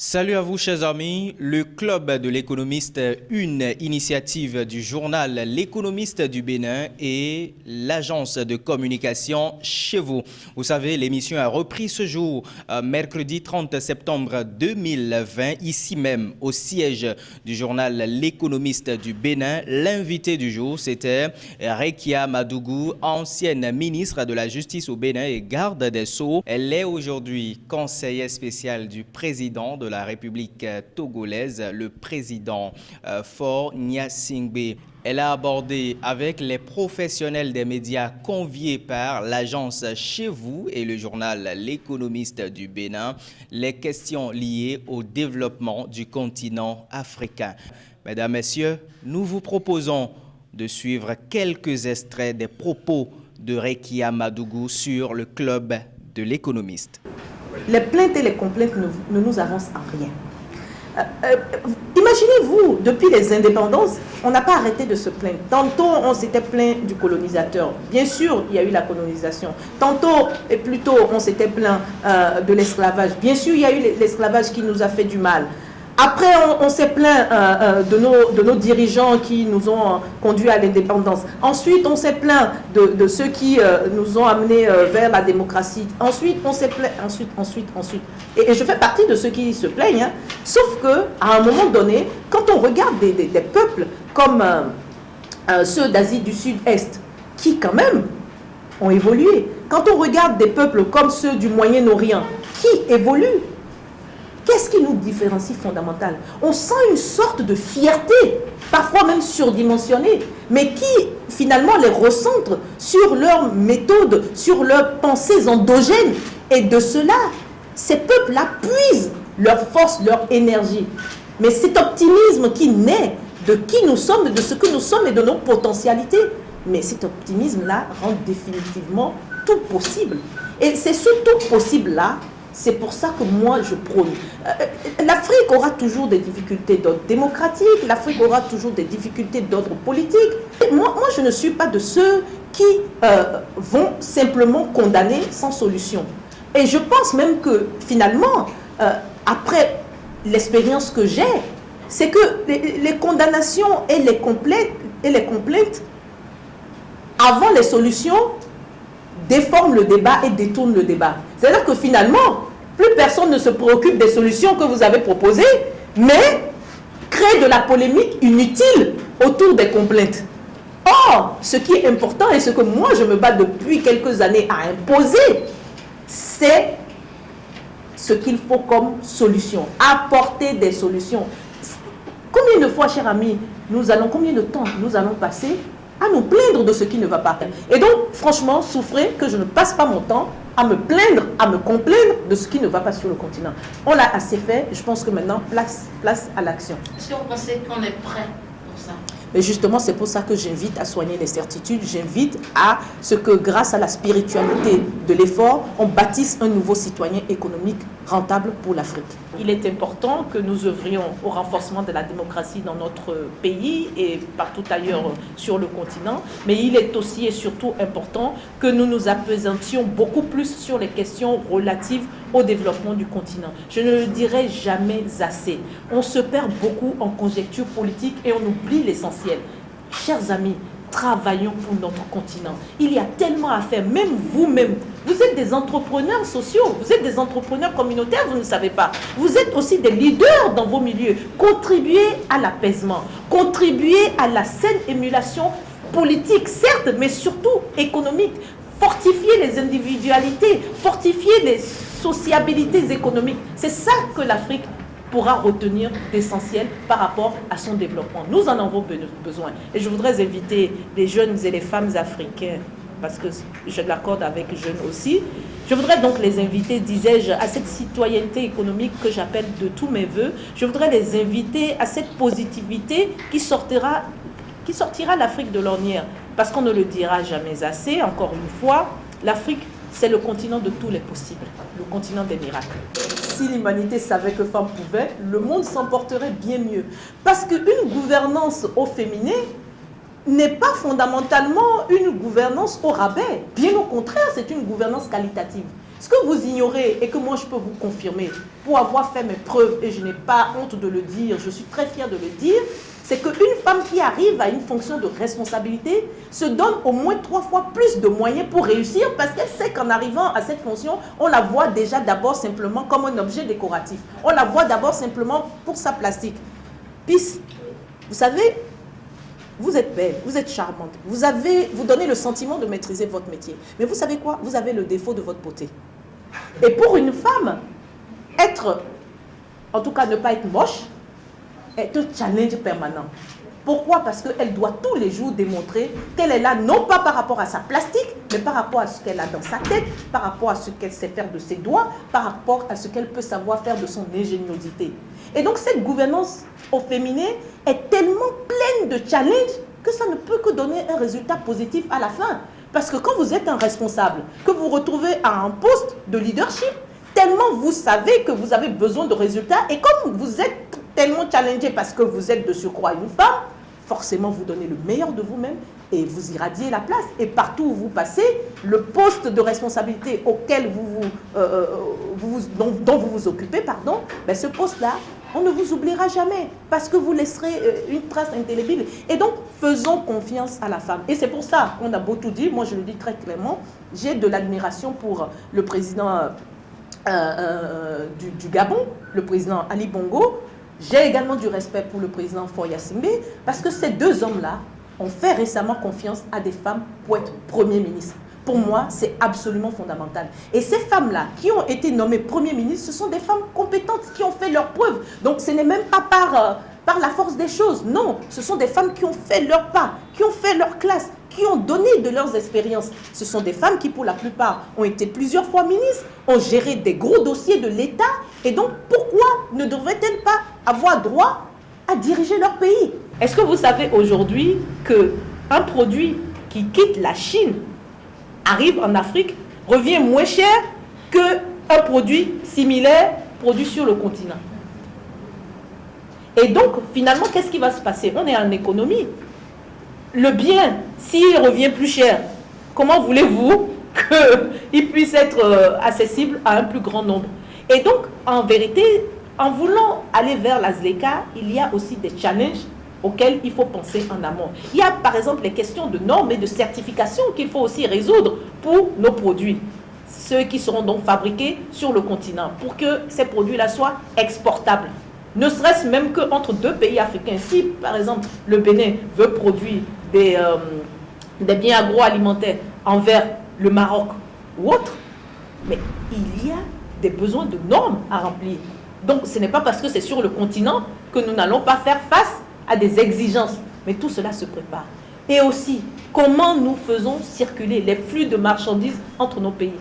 Salut à vous chers amis, le club de l'économiste, une initiative du journal L'économiste du Bénin et l'agence de communication Chez vous. Vous savez, l'émission a repris ce jour, mercredi 30 septembre 2020, ici même au siège du journal L'économiste du Bénin. L'invité du jour, c'était Rekia Madougou, ancienne ministre de la Justice au Bénin et garde des Sceaux. Elle est aujourd'hui conseillère spéciale du président de la République togolaise, le président Faure Gnassingbé. Elle a abordé avec les professionnels des médias conviés par l'agence Chez vous et le journal L'économiste du Bénin les questions liées au développement du continent africain. Mesdames, Messieurs, nous vous proposons de suivre quelques extraits des propos de Rekia Madougou sur le club de l'économiste. Les plaintes et les complaintes ne nous avancent en rien. Imaginez-vous, depuis les indépendances, on n'a pas arrêté de se plaindre. Tantôt, on s'était plaint du colonisateur. Bien sûr, il y a eu la colonisation. Tantôt, et plutôt, on s'était plaint de l'esclavage. Bien sûr, il y a eu l'esclavage qui nous a fait du mal. Après, on s'est plaint de nos dirigeants qui nous ont conduits à l'indépendance. Ensuite, on s'est plaint de ceux qui nous ont amenés vers la démocratie. Ensuite, on s'est plaint, ensuite. Et je fais partie de ceux qui se plaignent. Hein. Sauf qu'à un moment donné, quand on regarde des peuples comme ceux d'Asie du Sud-Est, qui quand même ont évolué, quand on regarde des peuples comme ceux du Moyen-Orient, qui évoluent, qu'est-ce qui nous différencie fondamentalement? On sent une sorte de fierté, parfois même surdimensionnée, mais qui finalement les recentre sur leurs méthodes, sur leurs pensées endogènes. Et de cela, ces peuples-là puisent leur force, leur énergie. Mais cet optimisme qui naît de qui nous sommes, de ce que nous sommes et de nos potentialités, mais cet optimisme-là rend définitivement tout possible. Et c'est ce tout possible-là. C'est pour ça que moi je prône. L'Afrique aura toujours des difficultés d'ordre démocratique, l'Afrique aura toujours des difficultés d'ordre politique. Moi, je ne suis pas de ceux qui vont simplement condamner sans solution. Et je pense même que finalement, après l'expérience que j'ai, c'est que les condamnations et les complaintes, avant les solutions, déforment le débat et détournent le débat. C'est-à-dire que finalement, plus personne ne se préoccupe des solutions que vous avez proposées, mais crée de la polémique inutile autour des complaintes. Or, ce qui est important et ce que moi je me bats depuis quelques années à imposer, c'est ce qu'il faut comme solution, apporter des solutions. Combien de fois, cher ami, combien de temps nous allons passer à nous plaindre de ce qui ne va pas. Et donc, franchement, souffrez que je ne passe pas mon temps à me plaindre, à me complaindre de ce qui ne va pas sur le continent. On l'a assez fait, je pense que maintenant, place à l'action. Est-ce que vous pensez qu'on est prêt pour ça? Mais justement, c'est pour ça que j'invite à soigner les certitudes, j'invite à ce que grâce à la spiritualité de l'effort, on bâtisse un nouveau citoyen économique rentable pour l'Afrique. Il est important que nous œuvrions au renforcement de la démocratie dans notre pays et partout ailleurs sur le continent, mais il est aussi et surtout important que nous nous appesantions beaucoup plus sur les questions relatives au développement du continent. Je ne le dirai jamais assez. On se perd beaucoup en conjecture politique et on oublie l'essentiel. Chers amis, travaillons pour notre continent. Il y a tellement à faire, même vous-même. Vous êtes des entrepreneurs sociaux, vous êtes des entrepreneurs communautaires, vous ne savez pas. Vous êtes aussi des leaders dans vos milieux. Contribuez à l'apaisement, contribuez à la saine émulation politique, certes, mais surtout économique. Fortifier les individualités, fortifier les sociabilités économiques. C'est ça que l'Afrique pourra retenir d'essentiel par rapport à son développement. Nous en avons besoin. Et je voudrais inviter les jeunes et les femmes africains, parce que je l'accorde avec jeunes aussi, je voudrais donc les inviter, disais-je, à cette citoyenneté économique que j'appelle de tous mes voeux. Je voudrais les inviter à cette positivité qui sortira l'Afrique de l'ornière. Parce qu'on ne le dira jamais assez, encore une fois, l'Afrique, c'est le continent de tous les possibles, le continent des miracles. Si l'humanité savait que femme pouvait, le monde s'en porterait bien mieux. Parce qu'une gouvernance au féminin n'est pas fondamentalement une gouvernance au rabais. Bien au contraire, c'est une gouvernance qualitative. Ce que vous ignorez et que moi je peux vous confirmer, pour avoir fait mes preuves, et je n'ai pas honte de le dire, je suis très fière de le dire, c'est qu'une femme qui arrive à une fonction de responsabilité se donne au moins 3 fois plus de moyens pour réussir parce qu'elle sait qu'en arrivant à cette fonction, on la voit déjà d'abord simplement comme un objet décoratif. On la voit d'abord simplement pour sa plastique. Puis, vous savez, vous êtes belle, vous êtes charmante, vous donnez le sentiment de maîtriser votre métier. Mais vous savez quoi? Vous avez le défaut de votre beauté. Et pour une femme, en tout cas ne pas être moche, est un challenge permanent. Pourquoi? Parce qu'elle doit tous les jours démontrer qu'elle est là, non pas par rapport à sa plastique, mais par rapport à ce qu'elle a dans sa tête, par rapport à ce qu'elle sait faire de ses doigts, par rapport à ce qu'elle peut savoir faire de son ingéniosité. Et donc cette gouvernance au féminin est tellement pleine de challenges que ça ne peut que donner un résultat positif à la fin. Parce que quand vous êtes un responsable, que vous vous retrouvez à un poste de leadership, tellement vous savez que vous avez besoin de résultats, et comme vous êtes tellement challengé parce que vous êtes de surcroît une femme, forcément vous donnez le meilleur de vous-même et vous irradiez la place. Et partout où vous passez, le poste de responsabilité auquel dont vous vous occupez, ben ce poste-là, on ne vous oubliera jamais parce que vous laisserez une trace indélébile. Et donc, faisons confiance à la femme. Et c'est pour ça qu'on a beau tout dire, moi je le dis très clairement, j'ai de l'admiration pour le président du Gabon, le président Ali Bongo. J'ai également du respect pour le président Faure Gnassingbé parce que ces deux hommes-là ont fait récemment confiance à des femmes pour être Premier ministre. Pour moi, c'est absolument fondamental. Et ces femmes-là qui ont été nommées Premier ministre, ce sont des femmes compétentes qui ont fait leurs preuves. Donc ce n'est même pas par la force des choses. Non, ce sont des femmes qui ont fait leur pas, qui ont fait leur classe, qui ont donné de leurs expériences. Ce sont des femmes qui, pour la plupart, ont été plusieurs fois ministres, ont géré des gros dossiers de l'État. Et donc, pourquoi ne devraient-elles pas avoir droit à diriger leur pays? Est-ce que vous savez aujourd'hui qu'un produit qui quitte la Chine arrive en Afrique, revient moins cher qu'un produit similaire produit sur le continent? Et donc, finalement, qu'est-ce qui va se passer? On est en économie. Le bien, s'il revient plus cher, comment voulez-vous qu'il puisse être accessible à un plus grand nombre? Et donc, en vérité, en voulant aller vers la ZLECA, il y a aussi des challenges auxquels il faut penser en amont. Il y a par exemple les questions de normes et de certification qu'il faut aussi résoudre pour nos produits, ceux qui seront donc fabriqués sur le continent, pour que ces produits-là soient exportables. Ne serait-ce même qu'entre deux pays africains. Si par exemple le Bénin veut produire des biens agroalimentaires envers le Maroc ou autre, mais il y a des besoins de normes à remplir. Donc ce n'est pas parce que c'est sur le continent que nous n'allons pas faire face à des exigences. Mais tout cela se prépare. Et aussi, comment nous faisons circuler les flux de marchandises entre nos pays?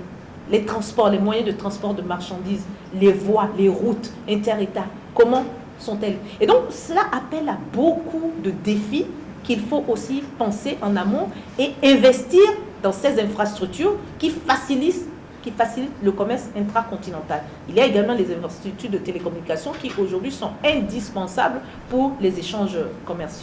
Les transports, les moyens de transport de marchandises, les voies, les routes inter-États, comment sont-elles? Et donc cela appelle à beaucoup de défis qu'il faut aussi penser en amont et investir dans ces infrastructures qui facilitent le commerce intracontinental. Il y a également les infrastructures de télécommunications qui aujourd'hui sont indispensables pour les échanges commerciaux.